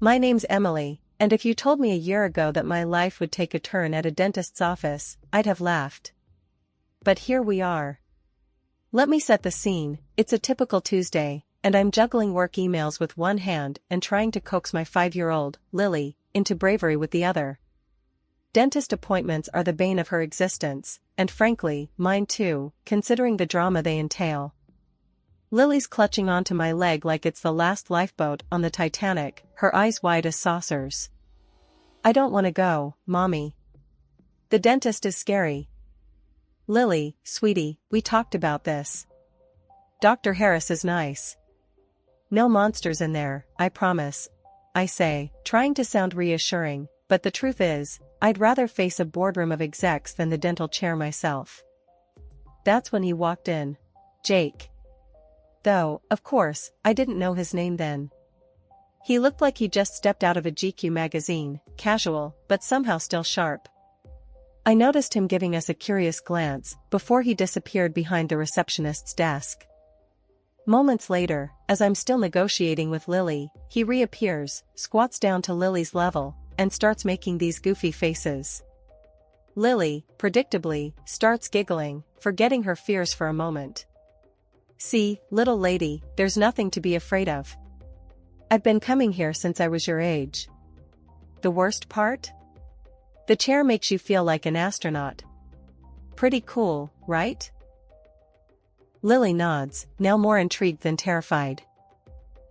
My name's Emily, and if you told me a year ago that my life would take a turn at a dentist's office, I'd have laughed. But here we are. Let me set the scene. It's a typical Tuesday, and I'm juggling work emails with one hand and trying to coax my 5-year-old, Lily, into bravery with the other. Dentist appointments are the bane of her existence, and frankly, mine too, considering the drama they entail. Lily's clutching onto my leg like it's the last lifeboat on the Titanic, her eyes wide as saucers. I don't want to go, Mommy. The dentist is scary. Lily, sweetie, we talked about this. Dr. Harris is nice. No monsters in there, I promise, I say, trying to sound reassuring, but the truth is, I'd rather face a boardroom of execs than the dental chair myself. That's when he walked in. Jake. Though, of course, I didn't know his name then. He looked like he just stepped out of a GQ magazine, casual, but somehow still sharp. I noticed him giving us a curious glance before he disappeared behind the receptionist's desk. Moments later, as I'm still negotiating with Lily, he reappears, squats down to Lily's level, and starts making these goofy faces. Lily, predictably, starts giggling, forgetting her fears for a moment. See, little lady, there's nothing to be afraid of. I've been coming here since I was your age. The worst part? The chair makes you feel like an astronaut. Pretty cool, right? Lily nods, now more intrigued than terrified.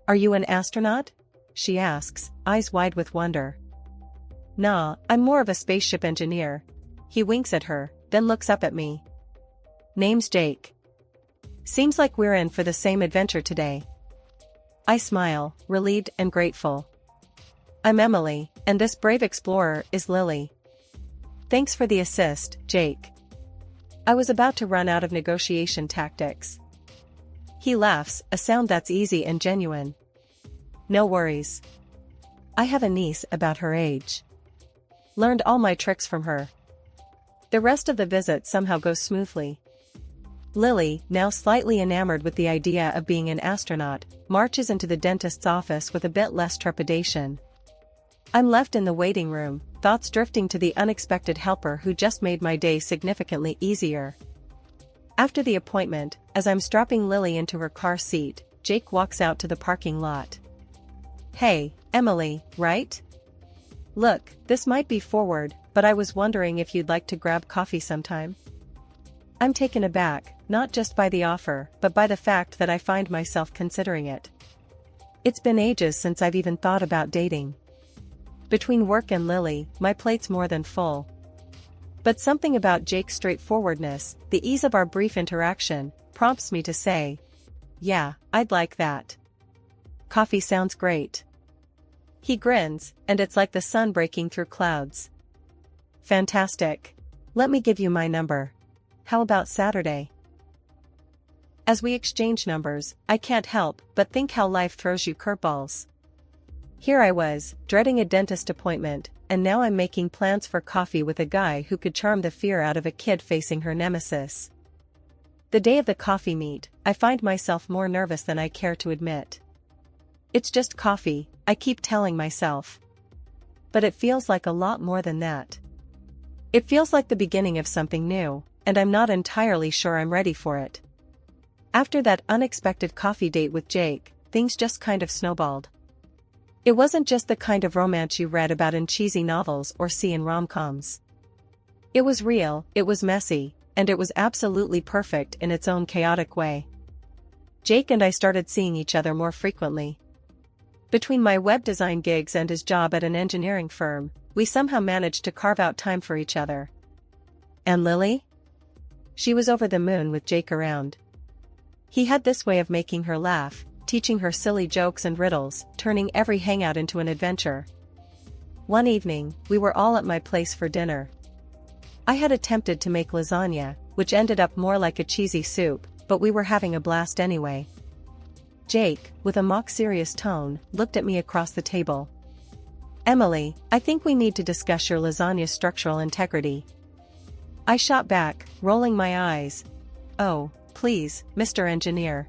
Are you an astronaut? She asks, eyes wide with wonder. Nah, I'm more of a spaceship engineer. He winks at her, then looks up at me. Name's Jake. Seems like we're in for the same adventure today. I smile, relieved and grateful. I'm Emily, and this brave explorer is Lily. Thanks for the assist, Jake. I was about to run out of negotiation tactics. He laughs, a sound that's easy and genuine. No worries. I have a niece about her age. Learned all my tricks from her. The rest of the visit somehow goes smoothly. Lily, now slightly enamored with the idea of being an astronaut, marches into the dentist's office with a bit less trepidation. I'm left in the waiting room, thoughts drifting to the unexpected helper who just made my day significantly easier. After the appointment, as I'm strapping Lily into her car seat, Jake walks out to the parking lot. Hey, Emily, right? Look, this might be forward, but I was wondering if you'd like to grab coffee sometime. I'm taken aback, not just by the offer, but by the fact that I find myself considering it. It's been ages since I've even thought about dating. Between work and Lily, my plate's more than full. But something about Jake's straightforwardness, the ease of our brief interaction, prompts me to say, yeah, I'd like that. Coffee sounds great. He grins, and it's like the sun breaking through clouds. Fantastic. Let me give you my number. How about Saturday? As we exchange numbers, I can't help but think how life throws you curveballs. Here I was, dreading a dentist appointment, and now I'm making plans for coffee with a guy who could charm the fear out of a kid facing her nemesis. The day of the coffee meet, I find myself more nervous than I care to admit. It's just coffee, I keep telling myself. But it feels like a lot more than that. It feels like the beginning of something new, and I'm not entirely sure I'm ready for it. After that unexpected coffee date with Jake, things just kind of snowballed. It wasn't just the kind of romance you read about in cheesy novels or see in rom-coms. It was real, it was messy, and it was absolutely perfect in its own chaotic way. Jake and I started seeing each other more frequently. Between my web design gigs and his job at an engineering firm, we somehow managed to carve out time for each other. And Lily? She was over the moon with Jake around. He had this way of making her laugh, teaching her silly jokes and riddles, turning every hangout into an adventure. One evening, we were all at my place for dinner. I had attempted to make lasagna, which ended up more like a cheesy soup, but we were having a blast anyway. Jake, with a mock-serious tone, looked at me across the table. Emily, I think we need to discuss your lasagna's structural integrity. I shot back, rolling my eyes. Oh, please, Mr. Engineer.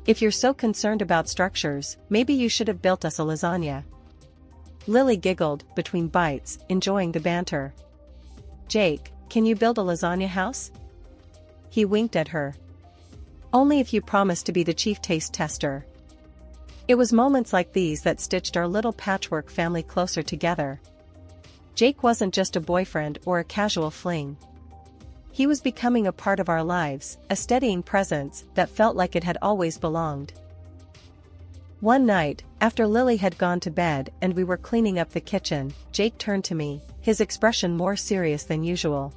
If you're so concerned about structures, maybe you should have built us a lasagna. Lily giggled between bites, enjoying the banter. Jake, can you build a lasagna house? He winked at her. Only if you promise to be the chief taste tester. It was moments like these that stitched our little patchwork family closer together. Jake wasn't just a boyfriend or a casual fling. He was becoming a part of our lives, a steadying presence that felt like it had always belonged. One night, after Lily had gone to bed and we were cleaning up the kitchen, Jake turned to me, his expression more serious than usual.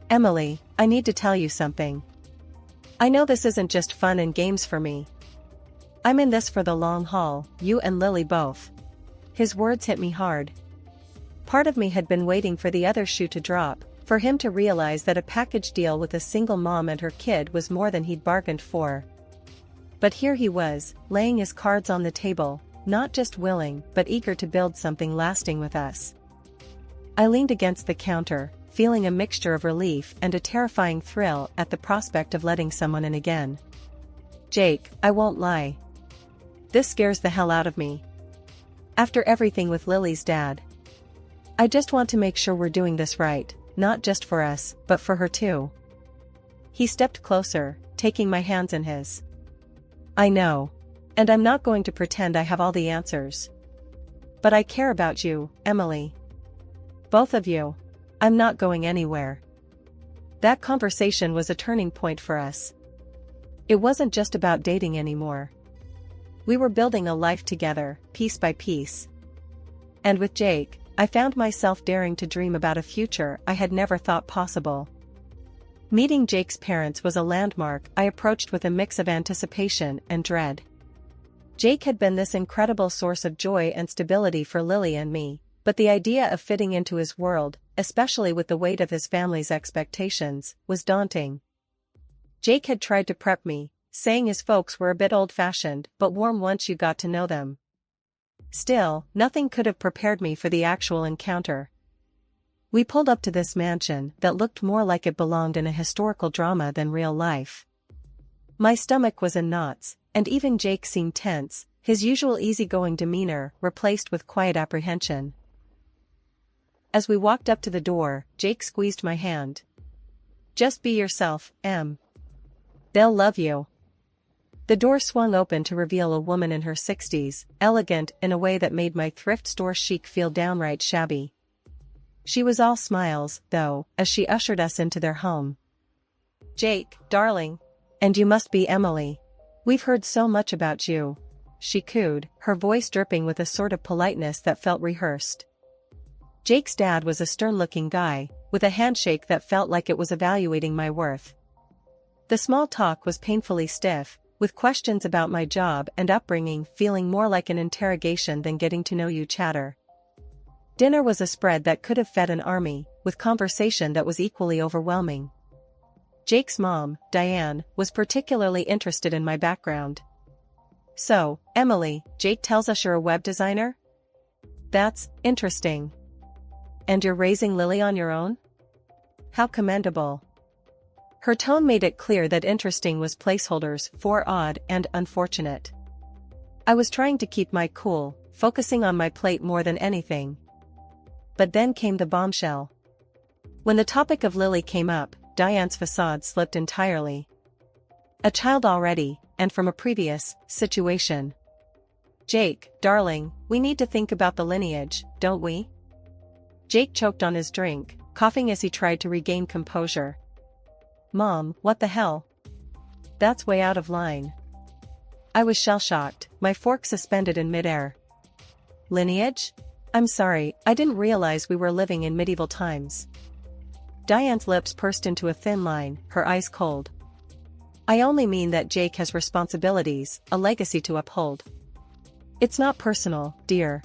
Emily, I need to tell you something. I know this isn't just fun and games for me. I'm in this for the long haul, you and Lily both. His words hit me hard. Part of me had been waiting for the other shoe to drop, for him to realize that a package deal with a single mom and her kid was more than he'd bargained for. But here he was, laying his cards on the table, not just willing but eager to build something lasting with us. I leaned against the counter, feeling a mixture of relief and a terrifying thrill at the prospect of letting someone in again. Jake, I won't lie. This scares the hell out of me. After everything with Lily's dad. I just want to make sure we're doing this right, not just for us, but for her too. He stepped closer, taking my hands in his. I know. And I'm not going to pretend I have all the answers. But I care about you, Emily. Both of you. I'm not going anywhere. That conversation was a turning point for us. It wasn't just about dating anymore. We were building a life together, piece by piece. And with Jake, I found myself daring to dream about a future I had never thought possible. Meeting Jake's parents was a landmark I approached with a mix of anticipation and dread. Jake had been this incredible source of joy and stability for Lily and me, but the idea of fitting into his world, especially with the weight of his family's expectations, was daunting. Jake had tried to prep me, saying his folks were a bit old-fashioned but warm once you got to know them. Still, nothing could have prepared me for the actual encounter. We pulled up to this mansion that looked more like it belonged in a historical drama than real life. My stomach was in knots, and even Jake seemed tense, his usual easygoing demeanor replaced with quiet apprehension. As we walked up to the door, Jake squeezed my hand. Just be yourself, Em. They'll love you. The door swung open to reveal a woman in her 60s, elegant in a way that made my thrift store chic feel downright shabby. She was all smiles, though, as she ushered us into their home. Jake, darling. And you must be Emily. We've heard so much about you. She cooed, her voice dripping with a sort of politeness that felt rehearsed. Jake's dad was a stern-looking guy, with a handshake that felt like it was evaluating my worth. The small talk was painfully stiff, with questions about my job and upbringing feeling more like an interrogation than getting to know you chatter. Dinner was a spread that could have fed an army, with conversation that was equally overwhelming. Jake's mom, Diane, was particularly interested in my background. So, Emily, Jake tells us you're a web designer? That's interesting. And you're raising Lily on your own? How commendable. Her tone made it clear that interesting was placeholders for odd and unfortunate. I was trying to keep my cool, focusing on my plate more than anything. But then came the bombshell. When the topic of Lily came up, Diane's facade slipped entirely. A child already, and from a previous situation. Jake, darling, we need to think about the lineage, don't we? Jake choked on his drink, coughing as he tried to regain composure. Mom, what the hell? That's way out of line. I was shell-shocked, my fork suspended in midair. Lineage? I'm sorry, I didn't realize we were living in medieval times. Diane's lips pursed into a thin line, her eyes cold. I only mean that Jake has responsibilities, a legacy to uphold. It's not personal, dear.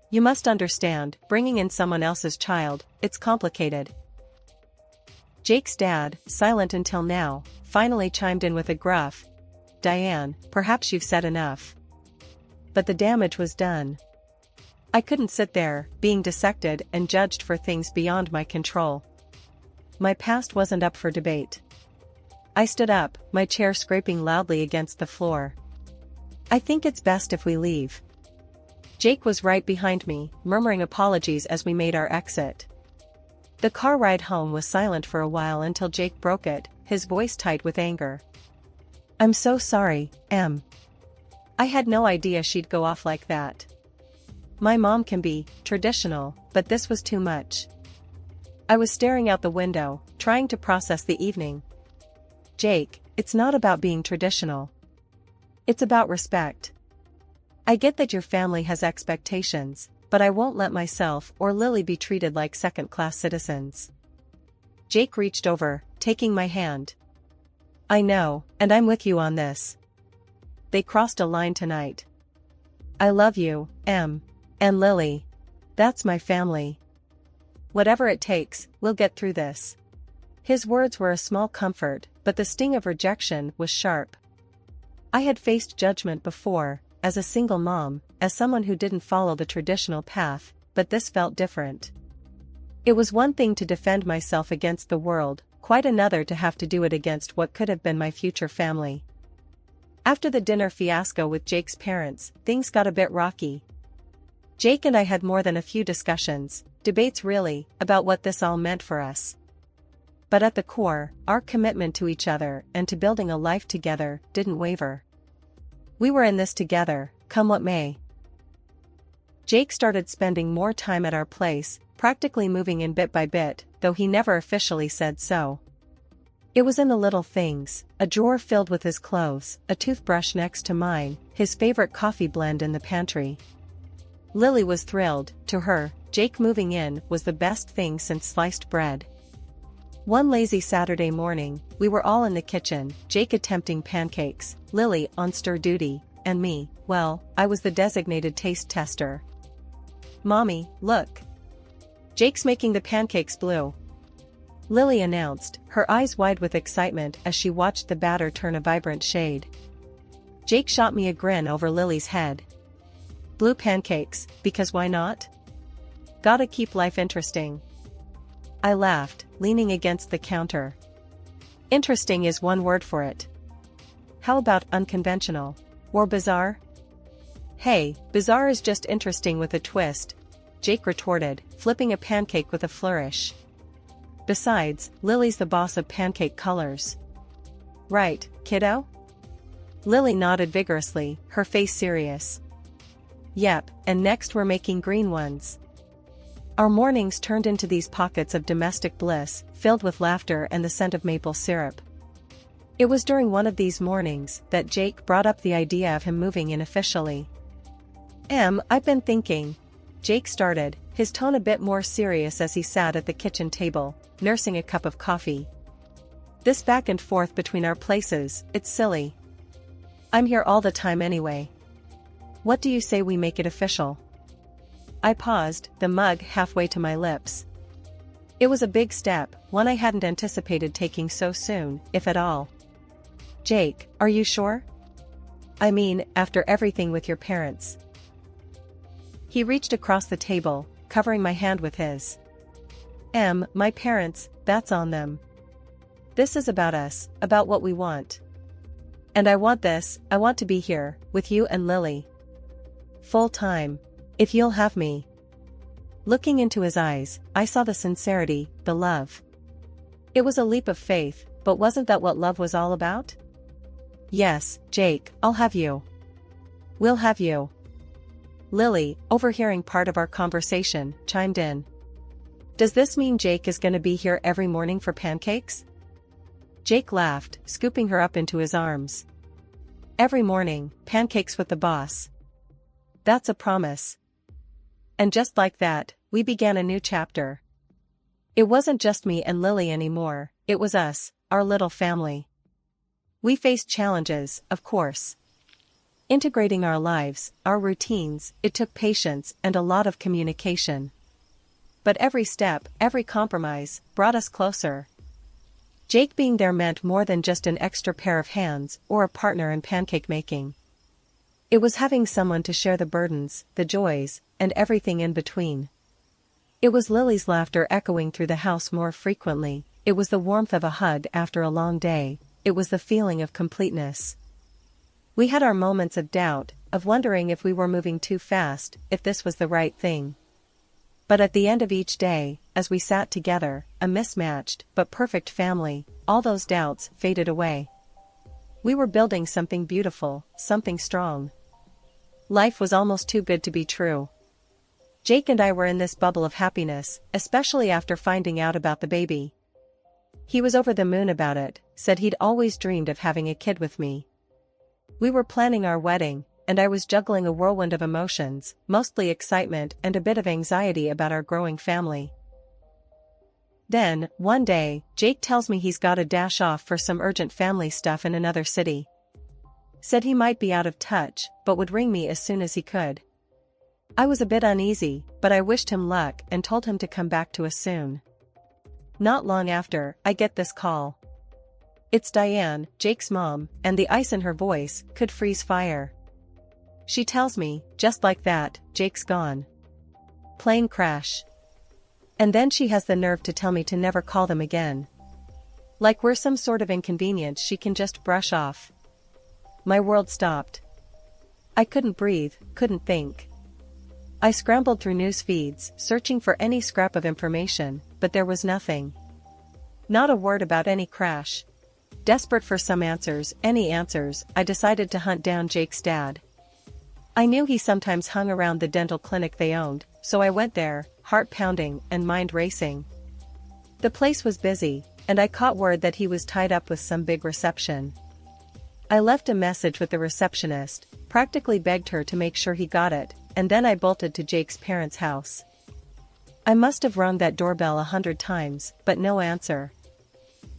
You must understand, bringing in someone else's child, it's complicated. Jake's dad, silent until now, finally chimed in with a gruff, Diane, perhaps you've said enough. But the damage was done. I couldn't sit there, being dissected and judged for things beyond my control. My past wasn't up for debate. I stood up, my chair scraping loudly against the floor. I think it's best if we leave. Jake was right behind me, murmuring apologies as we made our exit. The car ride home was silent for a while until Jake broke it, his voice tight with anger. "I'm so sorry, Em. I had no idea she'd go off like that. My mom can be traditional, but this was too much." I was staring out the window, trying to process the evening. "Jake, it's not about being traditional. It's about respect. I get that your family has expectations, but I won't let myself or Lily be treated like second-class citizens." Jake reached over, taking my hand. "I know, and I'm with you on this. They crossed a line tonight. I love you, Em. And Lily. That's my family. Whatever it takes, we'll get through this." His words were a small comfort, but the sting of rejection was sharp. I had faced judgment before, as a single mom, as someone who didn't follow the traditional path, but this felt different. It was one thing to defend myself against the world, quite another to have to do it against what could have been my future family. After the dinner fiasco with Jake's parents, things got a bit rocky. Jake and I had more than a few discussions, debates really, about what this all meant for us. But at the core, our commitment to each other and to building a life together didn't waver. We were in this together, come what may. Jake started spending more time at our place, practically moving in bit by bit, though he never officially said so. It was in the little things, a drawer filled with his clothes, a toothbrush next to mine, his favorite coffee blend in the pantry. Lily was thrilled. To her, Jake moving in was the best thing since sliced bread. One lazy Saturday morning, we were all in the kitchen, Jake attempting pancakes, Lily on stir duty, and me, well, I was the designated taste tester. "Mommy, look. Jake's making the pancakes blue," Lily announced, her eyes wide with excitement as she watched the batter turn a vibrant shade. Jake shot me a grin over Lily's head. "Blue pancakes, because why not? Gotta keep life interesting." I laughed, leaning against the counter. Interesting is one word for it. How about unconventional? Or bizarre? "Hey, bizarre is just interesting with a twist," Jake retorted, flipping a pancake with a flourish. "Besides, Lily's the boss of pancake colors." "Right, kiddo?" Lily nodded vigorously, her face serious. "Yep, and next we're making green ones." Our mornings turned into these pockets of domestic bliss, filled with laughter and the scent of maple syrup. It was during one of these mornings that Jake brought up the idea of him moving in officially. "Em, I've been thinking," Jake started, his tone a bit more serious as he sat at the kitchen table, nursing a cup of coffee. "This back and forth between our places, it's silly. I'm here all the time anyway. What do you say we make it official?" I paused, the mug halfway to my lips. It was a big step, one I hadn't anticipated taking so soon, if at all. "Jake, are you sure? I mean, after everything with your parents." He reached across the table, covering my hand with his. "Em, my parents, that's on them. This is about us, about what we want. And I want this, I want to be here, with you and Lily. Full time. If you'll have me." Looking into his eyes, I saw the sincerity, the love. It was a leap of faith, but wasn't that what love was all about? "Yes, Jake, I'll have you. We'll have you." Lily, overhearing part of our conversation, chimed in. "Does this mean Jake is going to be here every morning for pancakes?" Jake laughed, scooping her up into his arms. "Every morning, pancakes with the boss. That's a promise." And just like that, we began a new chapter. It wasn't just me and Lily anymore, it was us, our little family. We faced challenges, of course. Integrating our lives, our routines, it took patience and a lot of communication. But every step, every compromise, brought us closer. Jake being there meant more than just an extra pair of hands or a partner in pancake making. It was having someone to share the burdens, the joys, and everything in between. It was Lily's laughter echoing through the house more frequently, it was the warmth of a hug after a long day, it was the feeling of completeness. We had our moments of doubt, of wondering if we were moving too fast, if this was the right thing. But at the end of each day, as we sat together, a mismatched but perfect family, all those doubts faded away. We were building something beautiful, something strong. Life was almost too good to be true. Jake and I were in this bubble of happiness, especially after finding out about the baby. He was over the moon about it, said he'd always dreamed of having a kid with me. We were planning our wedding, and I was juggling a whirlwind of emotions, mostly excitement and a bit of anxiety about our growing family. Then, one day, Jake tells me he's got to dash off for some urgent family stuff in another city. Said he might be out of touch, but would ring me as soon as he could. I was a bit uneasy, but I wished him luck and told him to come back to us soon. Not long after, I get this call. It's Diane, Jake's mom, and the ice in her voice could freeze fire. She tells me, just like that, Jake's gone. Plane crash. And then she has the nerve to tell me to never call them again. Like we're some sort of inconvenience she can just brush off. My world stopped. I couldn't breathe, couldn't think. I scrambled through news feeds, searching for any scrap of information, but there was nothing. Not a word about any crash. Desperate for some answers, any answers, I decided to hunt down Jake's dad. I knew he sometimes hung around the dental clinic they owned, so I went there, heart pounding and mind racing. The place was busy, and I caught word that he was tied up with some big reception. I left a message with the receptionist, practically begged her to make sure he got it, and then I bolted to Jake's parents' house. I must have rung that doorbell 100 times, but no answer.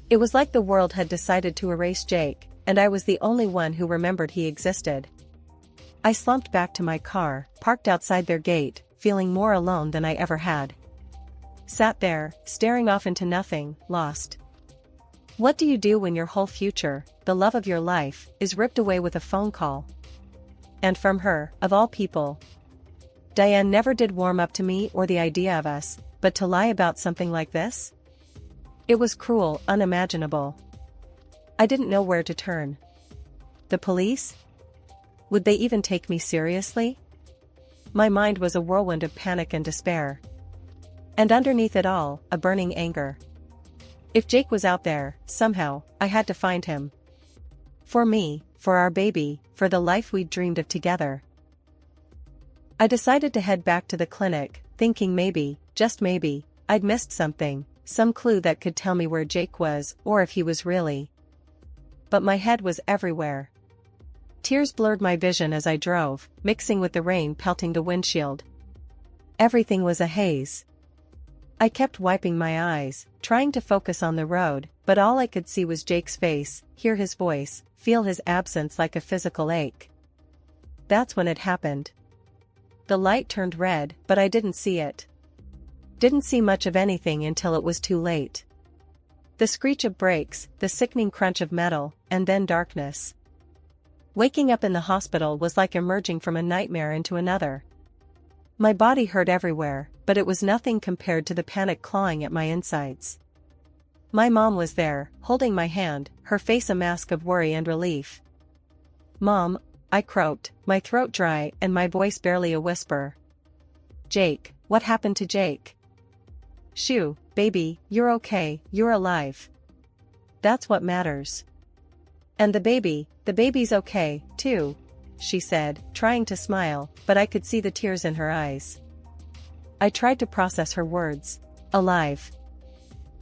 It was like the world had decided to erase Jake, and I was the only one who remembered he existed. I slumped back to my car, parked outside their gate, feeling more alone than I ever had. Sat there, staring off into nothing, lost. What do you do when your whole future, the love of your life, is ripped away with a phone call? And from her, of all people. Diane never did warm up to me or the idea of us, but to lie about something like this? It was cruel, unimaginable. I didn't know where to turn. The police? Would they even take me seriously? My mind was a whirlwind of panic and despair. And underneath it all, a burning anger. If Jake was out there, somehow, I had to find him. For me, for our baby, for the life we'd dreamed of together. I decided to head back to the clinic, thinking maybe, just maybe, I'd missed something, some clue that could tell me where Jake was, or if he was really. But my head was everywhere. Tears blurred my vision as I drove, mixing with the rain pelting the windshield. Everything was a haze. I kept wiping my eyes, trying to focus on the road, but all I could see was Jake's face, hear his voice, feel his absence like a physical ache. That's when it happened. The light turned red, but I didn't see it. Didn't see much of anything until it was too late. The screech of brakes, the sickening crunch of metal, and then darkness. Waking up in the hospital was like emerging from a nightmare into another. My body hurt everywhere, but it was nothing compared to the panic clawing at my insides. My mom was there, holding my hand, her face a mask of worry and relief. "Mom," I croaked, my throat dry and my voice barely a whisper. "Jake, what happened to Jake?" "Shoo, baby, you're okay, you're alive. That's what matters. And the baby's okay, too," she said, trying to smile, but I could see the tears in her eyes. I tried to process her words. Alive.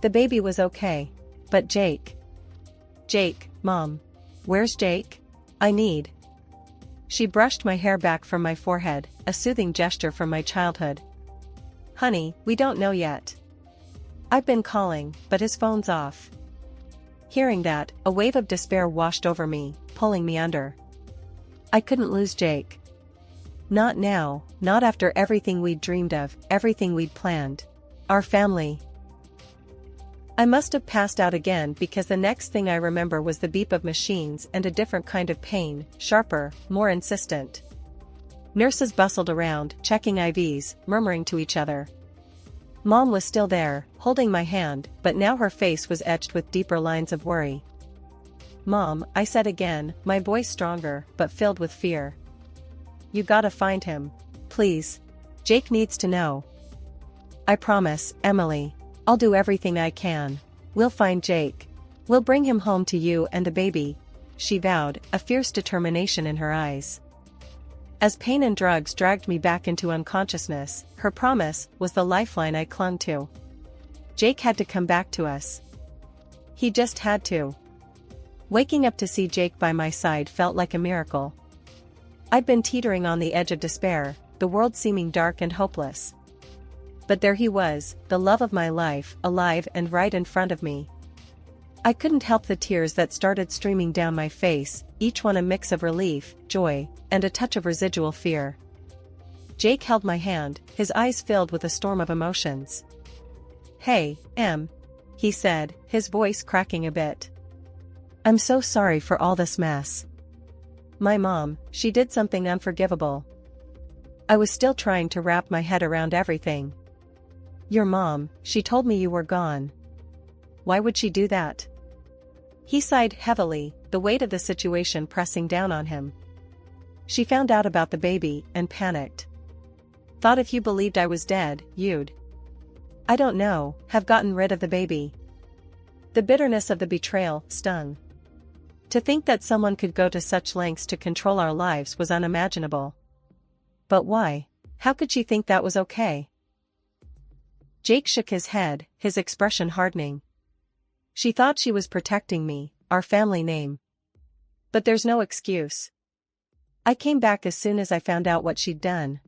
The baby was okay. But Jake. Jake, Mom. Where's Jake? I need. She brushed my hair back from my forehead, a soothing gesture from my childhood. "Honey, we don't know yet. I've been calling, but his phone's off." Hearing that, a wave of despair washed over me, pulling me under. I couldn't lose Jake. Not now, not after everything we'd dreamed of, everything we'd planned. Our family. I must have passed out again because the next thing I remember was the beep of machines and a different kind of pain, sharper, more insistent. Nurses bustled around, checking IVs, murmuring to each other. Mom was still there, holding my hand, but now her face was etched with deeper lines of worry. "Mom," I said again, my voice stronger, but filled with fear. you gotta find him. Please. Jake needs to know. I promise, Emily. I'll do everything I can. We'll find Jake. We'll bring him home to you and the baby, she vowed, a fierce determination in her eyes. As pain and drugs dragged me back into unconsciousness, her promise was the lifeline I clung to. Jake had to come back to us. He just had to. Waking up to see Jake by my side felt like a miracle. I'd been teetering on the edge of despair, the world seeming dark and hopeless. But there he was, the love of my life, alive and right in front of me. I couldn't help the tears that started streaming down my face, each one a mix of relief, joy, and a touch of residual fear. Jake held my hand, his eyes filled with a storm of emotions. "Hey, Em," he said, his voice cracking a bit. "I'm so sorry for all this mess. My mom, she did something unforgivable." I was still trying to wrap my head around everything. "Your mom, she told me you were gone. Why would she do that?" He sighed heavily, the weight of the situation pressing down on him. "She found out about the baby and panicked. Thought if you believed I was dead, you'd, I don't know, have gotten rid of the baby." The bitterness of the betrayal stung. To think that someone could go to such lengths to control our lives was unimaginable. But why? How could she think that was okay? Jake shook his head, his expression hardening. "She thought she was protecting me, our family name. But there's no excuse. I came back as soon as I found out what she'd done.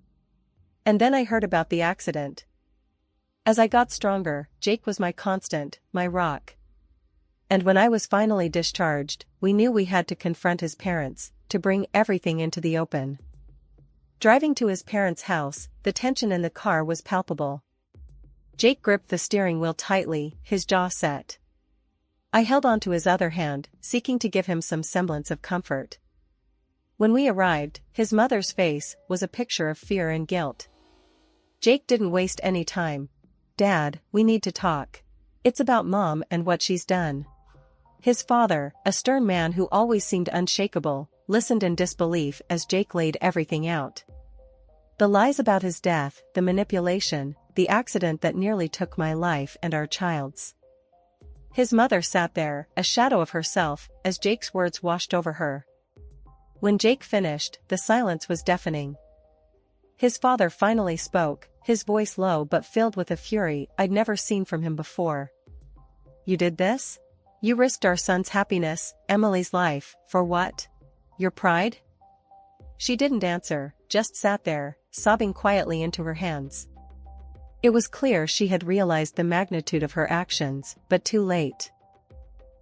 And then I heard about the accident. As I got stronger, Jake was my constant, my rock. And when I was finally discharged, we knew we had to confront his parents, to bring everything into the open." Driving to his parents' house, the tension in the car was palpable. Jake gripped the steering wheel tightly, his jaw set. I held onto his other hand, seeking to give him some semblance of comfort. When we arrived, his mother's face was a picture of fear and guilt. Jake didn't waste any time. "Dad, we need to talk. It's about Mom and what she's done." His father, a stern man who always seemed unshakable, listened in disbelief as Jake laid everything out. The lies about his death, the manipulation, the accident that nearly took my life and our child's. His mother sat there, a shadow of herself, as Jake's words washed over her. When Jake finished, the silence was deafening. His father finally spoke, his voice low but filled with a fury I'd never seen from him before. "You did this? You risked our son's happiness, Emily's life, for what? Your pride?" She didn't answer, just sat there, sobbing quietly into her hands. It was clear she had realized the magnitude of her actions, but too late.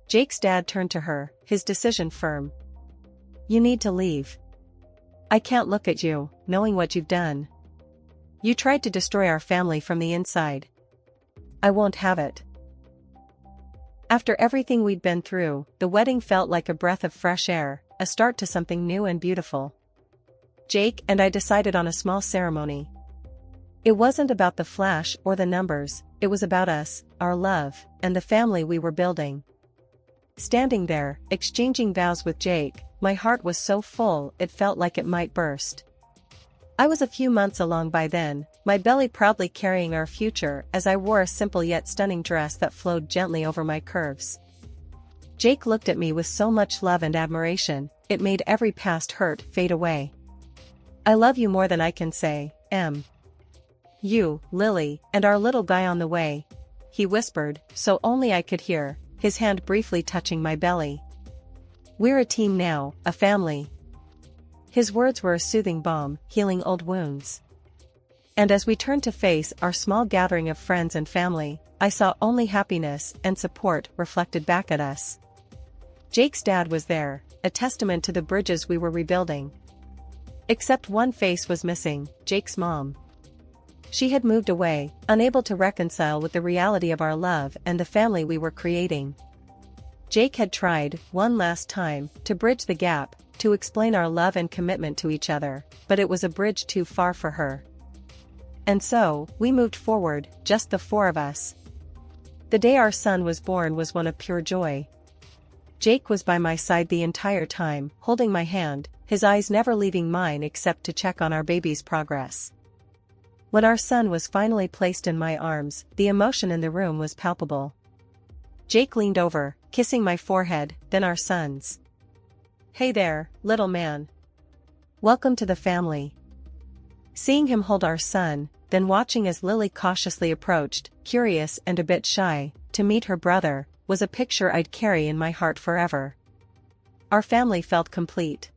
Jake's dad turned to her, his decision firm. "You need to leave. I can't look at you, knowing what you've done. You tried to destroy our family from the inside. I won't have it." After everything we'd been through, the wedding felt like a breath of fresh air, a start to something new and beautiful. Jake and I decided on a small ceremony. It wasn't about the flash or the numbers, it was about us, our love, and the family we were building. Standing there, exchanging vows with Jake, my heart was so full it felt like it might burst. I was a few months along by then, my belly proudly carrying our future as I wore a simple yet stunning dress that flowed gently over my curves. Jake looked at me with so much love and admiration, it made every past hurt fade away. "I love you more than I can say, Em. You, Lily, and our little guy on the way," he whispered, so only I could hear, his hand briefly touching my belly. "We're a team now, a family." His words were a soothing balm, healing old wounds. And as we turned to face our small gathering of friends and family, I saw only happiness and support reflected back at us. Jake's dad was there, a testament to the bridges we were rebuilding. Except one face was missing, Jake's mom. She had moved away, unable to reconcile with the reality of our love and the family we were creating. Jake had tried, one last time, to bridge the gap, to explain our love and commitment to each other, but it was a bridge too far for her. And so, we moved forward, just the four of us. The day our son was born was one of pure joy. Jake was by my side the entire time, holding my hand, his eyes never leaving mine except to check on our baby's progress. When our son was finally placed in my arms, the emotion in the room was palpable. Jake leaned over, kissing my forehead, then our son's. "Hey there, little man. Welcome to the family." Seeing him hold our son, then watching as Lily cautiously approached, curious and a bit shy, to meet her brother, was a picture I'd carry in my heart forever. Our family felt complete.